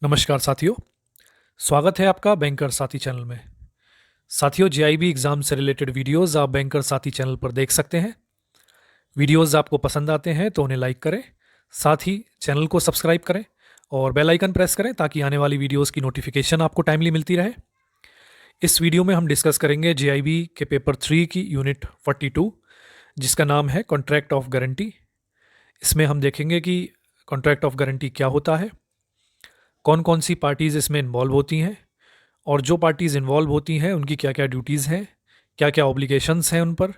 नमस्कार साथियों। स्वागत है आपका बैंकर साथी चैनल में। साथियों, जेआईबी एग्ज़ाम से रिलेटेड वीडियोस आप बैंकर साथी चैनल पर देख सकते हैं। वीडियोस आपको पसंद आते हैं तो उन्हें लाइक करें, साथ ही चैनल को सब्सक्राइब करें और बेल आइकन प्रेस करें ताकि आने वाली वीडियोस की नोटिफिकेशन आपको टाइमली मिलती रहे। इस वीडियो में हम डिस्कस करेंगे जेआईबी के पेपर 3 की यूनिट 42, जिसका नाम है कॉन्ट्रैक्ट ऑफ गारंटी। इसमें हम देखेंगे कि कॉन्ट्रैक्ट ऑफ गारंटी क्या होता है, कौन कौन सी पार्टीज़ इसमें इन्वॉल्व होती हैं, और जो पार्टीज़ इन्वॉल्व होती हैं उनकी क्या क्या ड्यूटीज़ हैं, क्या क्या ऑब्लिगेशंस हैं उन पर।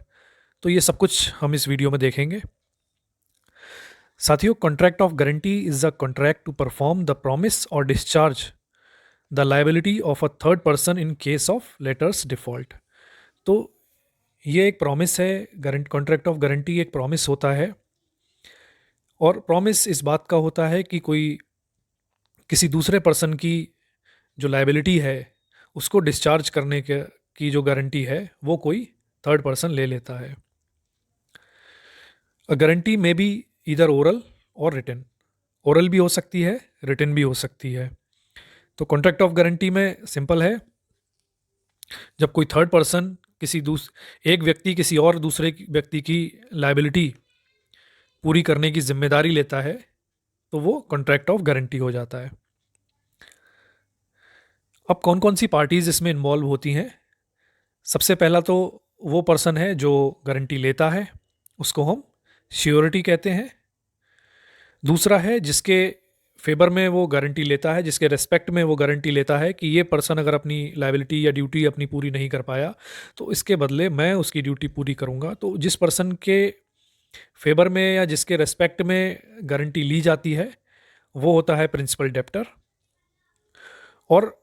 तो ये सब कुछ हम इस वीडियो में देखेंगे। साथियों, contract of guarantee is a contract to perform the promise or discharge the liability of a third person in case of latter's default. तो ये एक प्रॉमिस है, कॉन्ट्रैक्ट ऑफ गारंटी एक प्रॉमिस होता है, और प्रॉमिस इस बात का होता है कि कोई किसी दूसरे पर्सन की जो लाइबिलिटी है उसको डिस्चार्ज करने के की जो गारंटी है वो कोई थर्ड पर्सन ले लेता है। अ गारंटी में बी इधर ओरल और रिटन। ओरल भी हो सकती है, रिटन भी हो सकती है। तो कॉन्ट्रैक्ट ऑफ गारंटी में सिंपल है, जब कोई थर्ड पर्सन एक व्यक्ति किसी और दूसरे व्यक्ति की लाइबिलिटी पूरी करने की जिम्मेदारी लेता है तो वो कॉन्ट्रैक्ट ऑफ गारंटी हो जाता है। अब कौन कौन सी पार्टीज़ इसमें इन्वॉल्व होती हैं? सबसे पहला तो वो पर्सन है जो गारंटी लेता है, उसको हम श्योरिटी कहते हैं। दूसरा है जिसके फेवर में वो गारंटी लेता है, जिसके रेस्पेक्ट में वो गारंटी लेता है कि ये पर्सन अगर अपनी लाइबिलिटी या ड्यूटी अपनी पूरी नहीं कर पाया तो इसके बदले मैं उसकी ड्यूटी पूरी करूँगा। तो जिस पर्सन के फेवर में या जिसके रेस्पेक्ट में गारंटी ली जाती है वो होता है प्रिंसिपल डेप्टर। और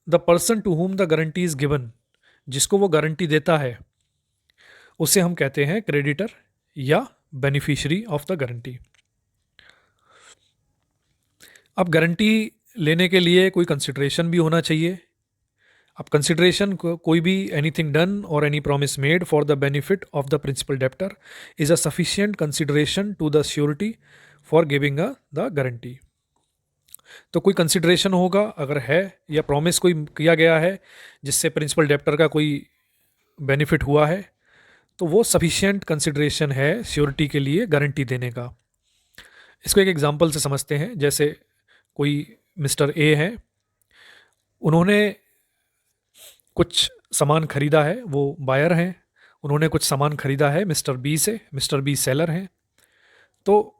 the person to whom the guarantee is given, जिसको वो गारंटी देता है उसे हम कहते हैं क्रेडिटर या बेनिफिशियरी ऑफ द गारंटी। अब गारंटी लेने के लिए कोई कंसिडरेशन भी होना चाहिए। अब कंसिडरेशन कोई भी एनीथिंग डन और any promise made for the benefit of the principal debtor is a sufficient consideration to the surety for giving a the guarantee. तो कोई कंसिडरेशन होगा अगर है, या प्रॉमिस कोई किया गया है जिससे प्रिंसिपल डेप्टर का कोई बेनिफिट हुआ है, तो वो सफिशिएंट कंसिडरेशन है श्योरिटी के लिए गारंटी देने का। इसको एक एग्जांपल से समझते हैं। जैसे कोई मिस्टर ए है, उन्होंने कुछ सामान खरीदा है, वो बायर हैं, उन्होंने कुछ सामान खरीदा है मिस्टर बी से, मिस्टर बी सेलर हैं। तो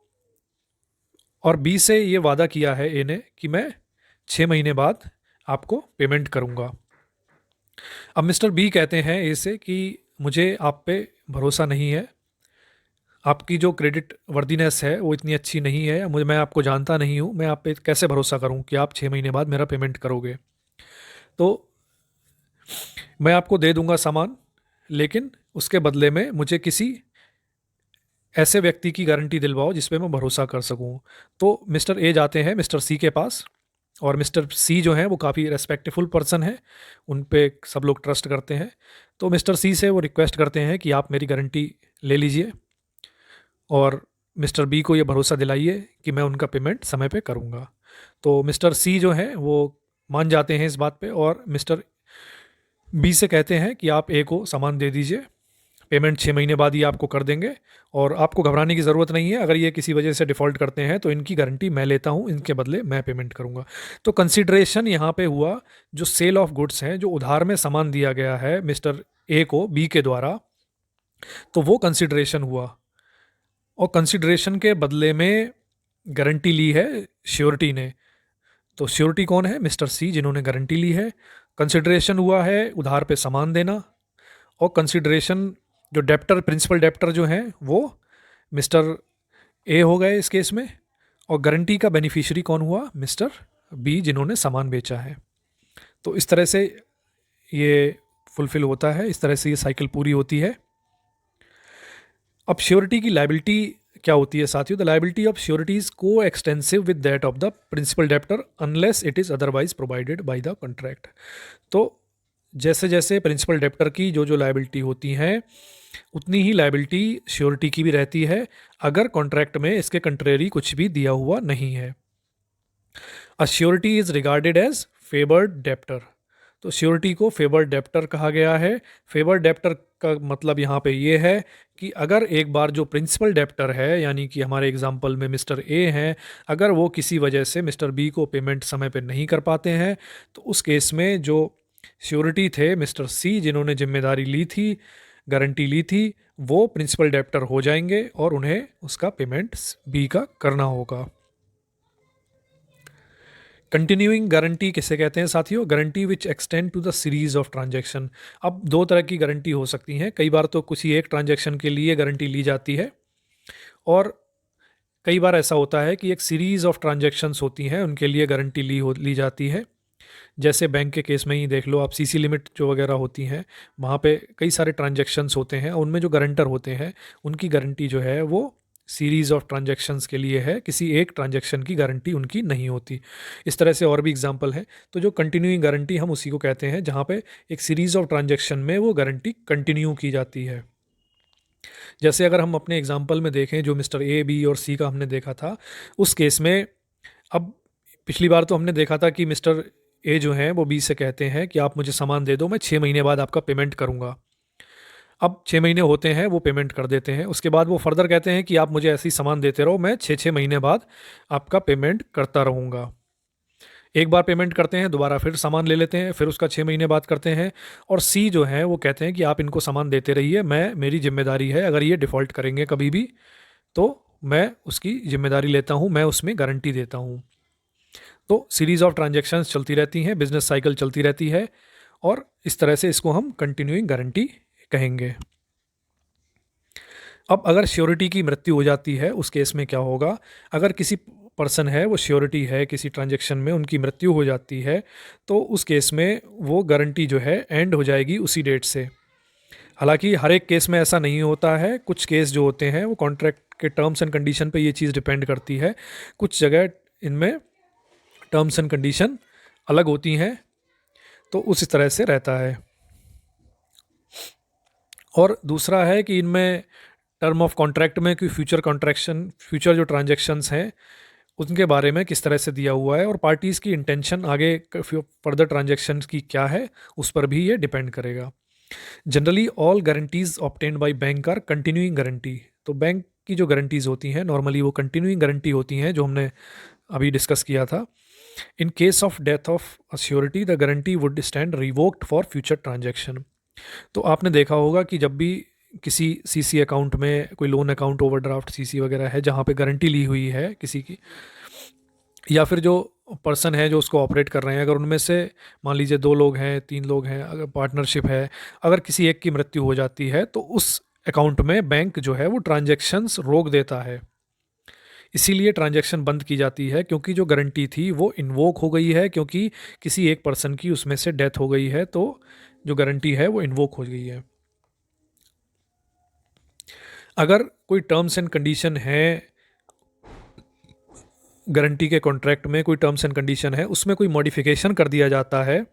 और बी से ये वादा किया है ए ने कि मैं 6 महीने बाद आपको पेमेंट करूँगा। अब मिस्टर बी कहते हैं ए से कि मुझे आप पे भरोसा नहीं है, आपकी जो क्रेडिट वर्दीनेस है वो इतनी अच्छी नहीं है, मैं आपको जानता नहीं हूँ, मैं आप पे कैसे भरोसा करूँ कि आप 6 महीने बाद मेरा पेमेंट करोगे। तो मैं आपको दे दूंगा सामान, लेकिन उसके बदले में मुझे किसी ऐसे व्यक्ति की गारंटी दिलवाओ जिस पे मैं भरोसा कर सकूं। तो मिस्टर ए जाते हैं मिस्टर सी के पास, और मिस्टर सी जो हैं वो काफ़ी रेस्पेक्टफुल पर्सन है, उन पे सब लोग ट्रस्ट करते हैं। तो मिस्टर सी से वो रिक्वेस्ट करते हैं कि आप मेरी गारंटी ले लीजिए और मिस्टर बी को ये भरोसा दिलाइए कि मैं उनका पेमेंट समय पे करूँगा। तो मिस्टर सी जो हैं वो मान जाते हैं इस बात पे, और मिस्टर बी से कहते हैं कि आप ए को सामान दे दीजिए, पेमेंट 6 महीने बाद ही आपको कर देंगे, और आपको घबराने की ज़रूरत नहीं है, अगर ये किसी वजह से डिफ़ॉल्ट करते हैं तो इनकी गारंटी मैं लेता हूँ, इनके बदले मैं पेमेंट करूँगा। तो कंसिडरेशन यहाँ पे हुआ जो सेल ऑफ गुड्स हैं, जो उधार में सामान दिया गया है मिस्टर ए को बी के द्वारा, तो वो कंसिडरेशन हुआ। और कंसिडरेशन के बदले में गारंटी ली है श्योरिटी ने। तो श्योरिटी कौन है? मिस्टर सी, जिन्होंने गारंटी ली है। कंसिडरेशन हुआ है उधार पे सामान देना, और कंसिडरेशन जो डेप्टर प्रिंसिपल डेप्टर जो हैं वो मिस्टर ए हो गए इस केस में, और गारंटी का बेनिफिशियरी कौन हुआ? मिस्टर बी, जिन्होंने सामान बेचा है। तो इस तरह से ये फुलफिल होता है, इस तरह से ये साइकिल पूरी होती है। अब श्योरिटी की लाइबिलिटी क्या होती है साथियों? The liability of surety is coextensive with that of the principal debtor unless it is otherwise provided by the contract. तो जैसे जैसे प्रिंसिपल डेप्टर की जो जो लाइबिलिटी होती हैं उतनी ही लाइबिलिटी श्योरिटी की भी रहती है, अगर कॉन्ट्रैक्ट में इसके कंट्रेरी कुछ भी दिया हुआ नहीं है। A surety is regarded as favoured debtor. तो श्योरिटी को फेवर्ड डेप्टर कहा गया है। फेवर्ड डेप्टर का मतलब यहाँ पे ये है कि अगर एक बार जो प्रिंसिपल डेप्टर है, यानी कि हमारे एग्जांपल में मिस्टर ए हैं, अगर वो किसी वजह से मिस्टर बी को पेमेंट समय पे नहीं कर पाते हैं, तो उस केस में जो श्योरिटी थे मिस्टर सी, जिन्होंने जिम्मेदारी ली थी, गारंटी ली थी, वो प्रिंसिपल डेप्टर हो जाएंगे और उन्हें उसका पेमेंट बी का करना होगा। कंटिन्यूइंग गारंटी किसे कहते हैं साथियों? Guarantee which extend to the series of transaction. अब दो तरह की गारंटी हो सकती हैं। कई बार तो किसी एक ट्रांजैक्शन के लिए गारंटी ली जाती है, और कई बार ऐसा होता है कि एक सीरीज ऑफ ट्रांजैक्शंस होती हैं, उनके लिए गारंटी ली जाती है। जैसे बैंक के केस में ही देख लो आप, सीसी लिमिट जो वगैरह होती हैं, वहाँ पे कई सारे ट्रांजैक्शंस होते हैं, उनमें जो गारंटर होते हैं उनकी गारंटी जो है वो सीरीज़ ऑफ ट्रांजैक्शंस के लिए है, किसी एक ट्रांजैक्शन की गारंटी उनकी नहीं होती। इस तरह से और भी एग्जांपल हैं। तो जो कंटिन्यूइंग गारंटी हम उसी को कहते हैं जहाँ पे एक सीरीज़ ऑफ ट्रांजैक्शन में वो गारंटी कंटिन्यू की जाती है। जैसे अगर हम अपने एग्जांपल में देखें जो मिस्टर ए, बी और सी का हमने देखा था, उस केस में अब पिछली बार तो हमने देखा था कि मिस्टर ए जो हैं वो बी से कहते हैं कि आप मुझे सामान दे दो, मैं 6 महीने बाद आपका पेमेंट करूँगा। अब 6 महीने होते हैं, वो पेमेंट कर देते हैं। उसके बाद वो फर्दर कहते हैं कि आप मुझे ऐसे ही सामान देते रहो, मैं 6 महीने बाद आपका पेमेंट करता रहूँगा। एक बार पेमेंट करते हैं, दोबारा फिर सामान ले लेते हैं, फिर उसका 6 महीने बाद करते हैं। और सी जो है वो कहते हैं कि आप इनको सामान देते रहिए, मेरी जिम्मेदारी है, अगर ये डिफ़ॉल्ट करेंगे कभी भी तो मैं उसकी जिम्मेदारी लेता हूँ, मैं उसमें गारंटी देता हूँ। तो सीरीज़ ऑफ ट्रांजैक्शंस चलती रहती हैं, बिजनेस साइकिल चलती रहती है, और इस तरह से इसको हम कंटिन्यूइंग गारंटी कहेंगे। अब अगर श्योरिटी की मृत्यु हो जाती है, उस केस में क्या होगा? अगर किसी पर्सन है, वो श्योरिटी है किसी ट्रांजैक्शन में, उनकी मृत्यु हो जाती है, तो उस केस में वो गारंटी जो है एंड हो जाएगी उसी डेट से। हालांकि हर एक केस में ऐसा नहीं होता है, कुछ केस जो होते हैं वो कॉन्ट्रैक्ट के टर्म्स एंड कंडीशन पे ये चीज़ डिपेंड करती है। कुछ जगह इनमें टर्म्स एंड कंडीशन अलग होती हैं, तो उस तरह से रहता है। और दूसरा है कि इनमें टर्म ऑफ कॉन्ट्रैक्ट में कि फ्यूचर जो ट्रांजैक्शंस हैं उनके बारे में किस तरह से दिया हुआ है, और पार्टीज़ की इंटेंशन आगे फर्दर ट्रांजैक्शंस की क्या है, उस पर भी ये डिपेंड करेगा। Generally all guarantees obtained by bank are continuing guarantee. तो बैंक की जो गारंटीज़ होती हैं नॉर्मली वो कंटिन्यूइंग गारंटी होती हैं, जो हमने अभी डिस्कस किया था। इन case of death of assurity the guarantee would stand revoked for future transaction. तो आपने देखा होगा कि जब भी किसी सीसी अकाउंट में, कोई लोन अकाउंट, ओवरड्राफ्ट सीसी वगैरह है जहाँ पे गारंटी ली हुई है किसी की, या फिर जो पर्सन है जो उसको ऑपरेट कर रहे हैं, अगर उनमें से मान लीजिए 2 लोग हैं, 3 लोग हैं, अगर पार्टनरशिप है, अगर किसी एक की मृत्यु हो जाती है तो उस अकाउंट में बैंक जो है वो ट्रांजैक्शंस रोक देता है। इसीलिए ट्रांजैक्शन बंद की जाती है, क्योंकि जो गारंटी थी वो इन्वोक हो गई है, क्योंकि किसी एक पर्सन की उसमें से डेथ हो गई है, तो जो गारंटी है वो इन्वोक हो गई है। अगर कोई टर्म्स एंड कंडीशन है गारंटी के कॉन्ट्रैक्ट में, कोई टर्म्स एंड कंडीशन है, उसमें कोई मॉडिफिकेशन कर दिया जाता है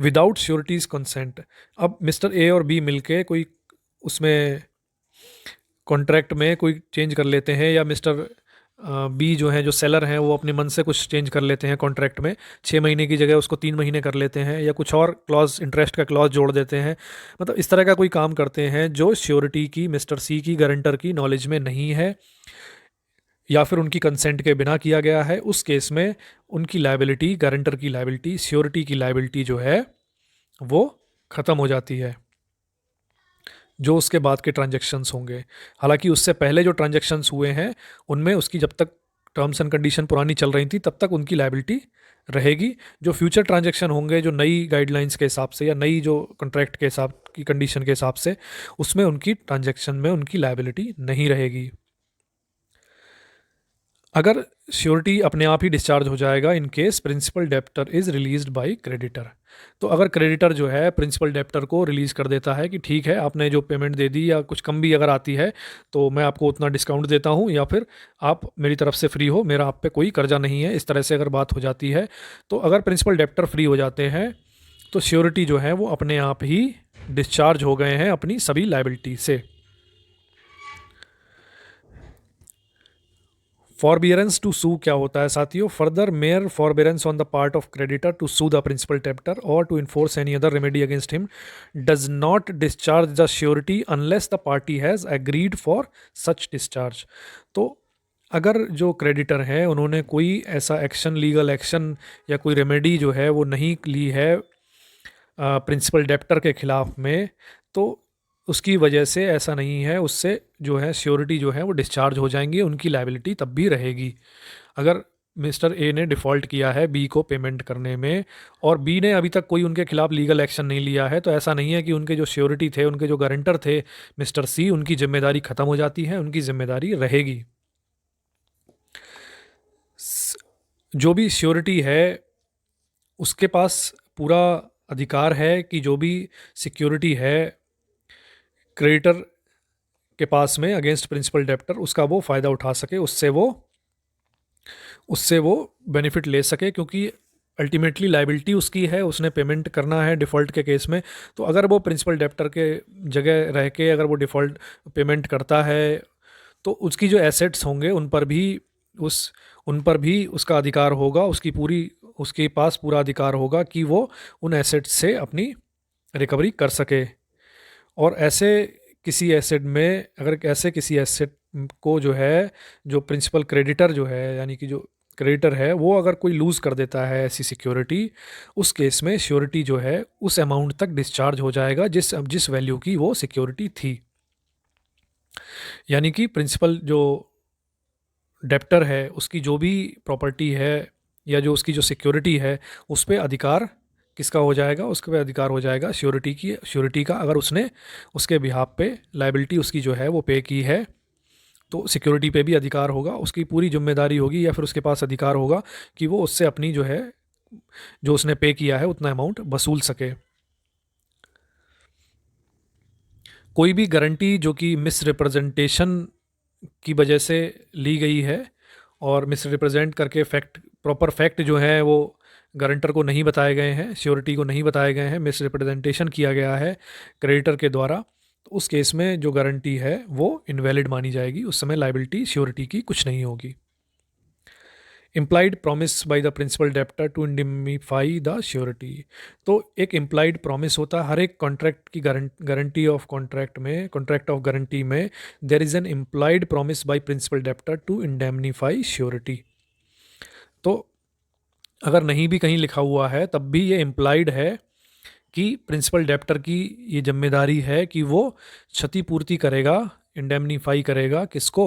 विदाउट श्योरिटीज़ कंसेंट। अब मिस्टर ए और बी मिलके कोई उसमें कॉन्ट्रैक्ट में कोई चेंज कर लेते हैं, या मिस्टर बी जो हैं, जो सेलर हैं, वो अपने मन से कुछ चेंज कर लेते हैं कॉन्ट्रैक्ट में, 6 महीने की जगह उसको 3 महीने कर लेते हैं, या कुछ और क्लॉज, इंटरेस्ट का क्लॉज जोड़ देते हैं, मतलब इस तरह का कोई काम करते हैं जो श्योरिटी की, मिस्टर सी की, गारंटर की नॉलेज में नहीं है, या फिर उनकी कंसेंट के बिना किया गया है, उस केस में उनकी लायबिलिटी, गारंटर की लायबिलिटी, श्योरिटी की लायबिलिटी जो है वो ख़त्म हो जाती है, जो उसके बाद के ट्रांजैक्शंस होंगे। हालांकि उससे पहले जो ट्रांजैक्शंस हुए हैं उनमें उसकी जब तक टर्म्स एंड कंडीशन पुरानी चल रही थी तब तक उनकी लायबिलिटी रहेगी। जो फ्यूचर ट्रांजैक्शन होंगे, जो नई गाइडलाइंस के हिसाब से या नई जो कॉन्ट्रैक्ट के हिसाब की कंडीशन के हिसाब से, उसमें उनकी ट्रांजैक्शन में उनकी लायबिलिटी नहीं रहेगी। अगर श्योरिटी अपने आप ही डिस्चार्ज हो जाएगा in case principal debtor is released by creditor. तो अगर क्रेडिटर जो है प्रिंसिपल डेप्टर को रिलीज़ कर देता है कि ठीक है, आपने जो पेमेंट दे दी या कुछ कम भी अगर आती है तो मैं आपको उतना डिस्काउंट देता हूँ, या फिर आप मेरी तरफ से फ्री हो, मेरा आप पे कोई कर्जा नहीं है, इस तरह से अगर बात हो जाती है, तो अगर प्रिंसिपल डेप्टर फ्री हो जाते हैं तो श्योरिटी जो है वो अपने आप ही डिस्चार्ज हो गए हैं अपनी सभी लायबिलिटी से। फॉरबियरेंस टू सू क्या होता है साथियों? Further mere forbearance on the part of creditor to sue the principal debtor or to enforce any other remedy against him does not discharge the surety unless the party has agreed for such discharge. तो अगर जो creditor है उन्होंने कोई ऐसा action, legal action या कोई remedy जो है वो नहीं ली है प्रिंसिपल डेप्टर के खिलाफ में, तो उसकी वजह से ऐसा नहीं है, उससे जो है श्योरिटी जो है वो डिस्चार्ज हो जाएंगी, उनकी लायबिलिटी तब भी रहेगी। अगर मिस्टर ए ने डिफ़ॉल्ट किया है बी को पेमेंट करने में और बी ने अभी तक कोई उनके खिलाफ लीगल एक्शन नहीं लिया है, तो ऐसा नहीं है कि उनके जो श्योरिटी थे, उनके जो गारंटर थे मिस्टर सी, उनकी जिम्मेदारी ख़त्म हो जाती है, उनकी जिम्मेदारी रहेगी। जो भी श्योरिटी है उसके पास पूरा अधिकार है कि जो भी सिक्योरिटी है क्रेडिटर के पास में अगेंस्ट प्रिंसिपल डेप्टर, उसका वो फ़ायदा उठा सके, उससे वो बेनिफिट ले सके, क्योंकि अल्टीमेटली लाइबिलिटी उसकी है, उसने पेमेंट करना है डिफ़ॉल्ट के केस में। तो अगर वो प्रिंसिपल डेप्टर के जगह रह के अगर वो डिफ़ॉल्ट पेमेंट करता है तो उसकी जो एसेट्स होंगे उन पर भी उसका अधिकार होगा, उसके पास पूरा अधिकार होगा कि वो उन एसेट्स से अपनी रिकवरी कर सके। और ऐसे किसी एसेट में अगर ऐसे किसी एसेट को जो है, जो प्रिंसिपल क्रेडिटर जो है यानी कि जो क्रेडिटर है वो अगर कोई लूज़ कर देता है ऐसी सिक्योरिटी, उस केस में श्योरिटी जो है उस अमाउंट तक डिस्चार्ज हो जाएगा जिस वैल्यू की वो सिक्योरिटी थी। यानी कि प्रिंसिपल जो डेप्टर है उसकी जो भी प्रॉपर्टी है या जो उसकी जो सिक्योरिटी है उस पे अधिकार किसका हो जाएगा? उसके पे अधिकार हो जाएगा श्योरिटी का। अगर उसने उसके बिहाफ पे लाइबिलिटी उसकी जो है वो पे की है तो सिक्योरिटी पे भी अधिकार होगा, उसकी पूरी जिम्मेदारी होगी या फिर उसके पास अधिकार होगा कि वो उससे अपनी जो है, जो उसने पे किया है उतना अमाउंट वसूल सके। कोई भी गारंटी जो कि मिस रिप्रेजेंटेशन की वजह से ली गई है और मिस रिप्रेजेंट करके प्रॉपर फैक्ट जो है वो गारंटर को नहीं बताए गए हैं, श्योरिटी को नहीं बताए गए हैं, मिस रिप्रेजेंटेशन किया गया है क्रेडिटर के द्वारा, तो उस केस में जो गारंटी है वो इनवैलिड मानी जाएगी। उस समय लाइबिलिटी श्योरिटी की कुछ नहीं होगी। Implied promise by the principal debtor to indemnify the surety. तो एक इम्प्लाइड प्रॉमिस होता है हर एक कॉन्ट्रैक्ट की guarantee of contract of guarantee में there is an implied promise by principal debtor to indemnify surety. तो अगर नहीं भी कहीं लिखा हुआ है तब भी ये इम्प्लाइड है कि प्रिंसिपल डेप्टर की ये जिम्मेदारी है कि वो क्षतिपूर्ति करेगा, इंडेमनीफाई करेगा किसको?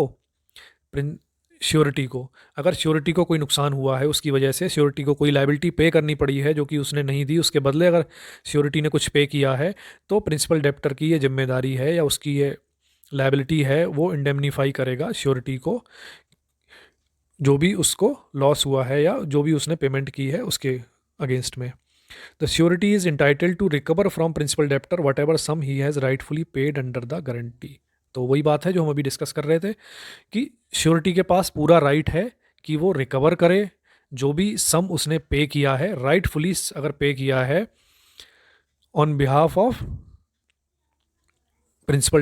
श्योरिटी को। अगर श्योरिटी को कोई नुकसान हुआ है, उसकी वजह से श्योरिटी को कोई लाइबिलिटी पे करनी पड़ी है जो कि उसने नहीं दी, उसके बदले अगर श्योरिटी ने कुछ पे किया है तो प्रिंसिपल डेप्टर की ये जिम्मेदारी है या उसकी ये लाइबिलिटी है, वो इंडेमनीफाई करेगा श्योरिटी को, जो भी उसको लॉस हुआ है या जो भी उसने पेमेंट की है उसके अगेंस्ट में। The surety is entitled to recover from principal debtor whatever sum he has rightfully paid under the guarantee. तो वही बात है जो हम अभी डिस्कस कर रहे थे कि श्योरिटी के पास पूरा राइट है कि वो रिकवर करे जो भी सम उसने पे किया है, राइटफुली अगर पे किया है on behalf of principal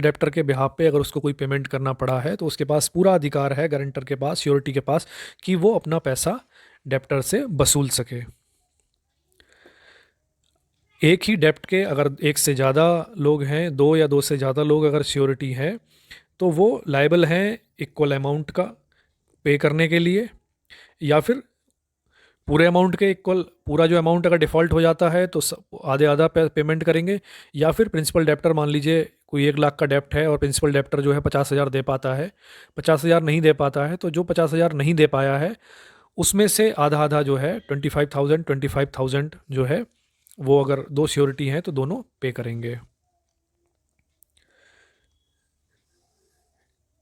debtor के बिहाफ पे अगर उसको कोई पेमेंट करना पड़ा है तो उसके पास पूरा अधिकार है, गारंटर के पास, श्योरिटी के पास, कि वो अपना पैसा डेप्टर से वसूल सके। एक ही डेप्ट के अगर एक से ज़्यादा लोग हैं, दो या दो से ज़्यादा लोग अगर श्योरिटी हैं तो वो लायबल हैं इक्वल अमाउंट का पे करने के लिए, या फिर पूरे अमाउंट के इक्वल, पूरा जो अमाउंट अगर डिफ़ॉल्ट हो जाता है तो आधे आधा पेमेंट करेंगे, या फिर प्रिंसिपल डेप्टर मान लीजिए कोई 1 लाख का डेप्ट है और प्रिंसिपल डेप्टर जो है 50,000 दे पाता है, 50,000 नहीं दे पाता है, तो जो 50,000 नहीं दे पाया है उसमें से आधा आधा जो है 25,000 जो है वो अगर दो श्योरिटी हैं तो दोनों पे करेंगे।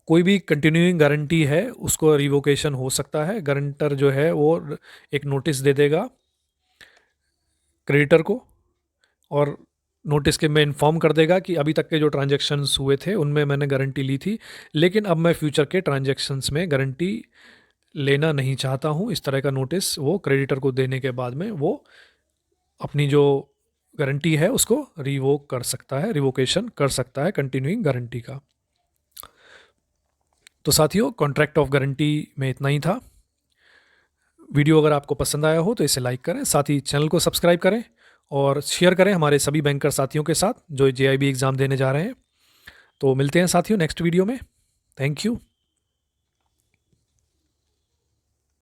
कोई भी कंटिन्यूइंग गारंटी है उसको रिवोकेशन हो सकता है। गारंटर जो है वो एक नोटिस दे देगा क्रेडिटर को और नोटिस के में इन्फॉर्म कर देगा कि अभी तक के जो ट्रांजैक्शंस हुए थे उनमें मैंने गारंटी ली थी, लेकिन अब मैं फ्यूचर के ट्रांजैक्शंस में गारंटी लेना नहीं चाहता हूँ। इस तरह का नोटिस वो क्रेडिटर को देने के बाद में वो अपनी जो गारंटी है उसको रिवोक कर सकता है, रिवोकेशन कर सकता है कंटिन्यूइंग गारंटी का। तो साथियों, कॉन्ट्रैक्ट ऑफ गारंटी में इतना ही था। वीडियो अगर आपको पसंद आया हो तो इसे लाइक करें, साथ ही चैनल को सब्सक्राइब करें और शेयर करें हमारे सभी बैंकर साथियों के साथ जो JIB एग्ज़ाम देने जा रहे हैं। तो मिलते हैं साथियों नेक्स्ट वीडियो में। Thank you.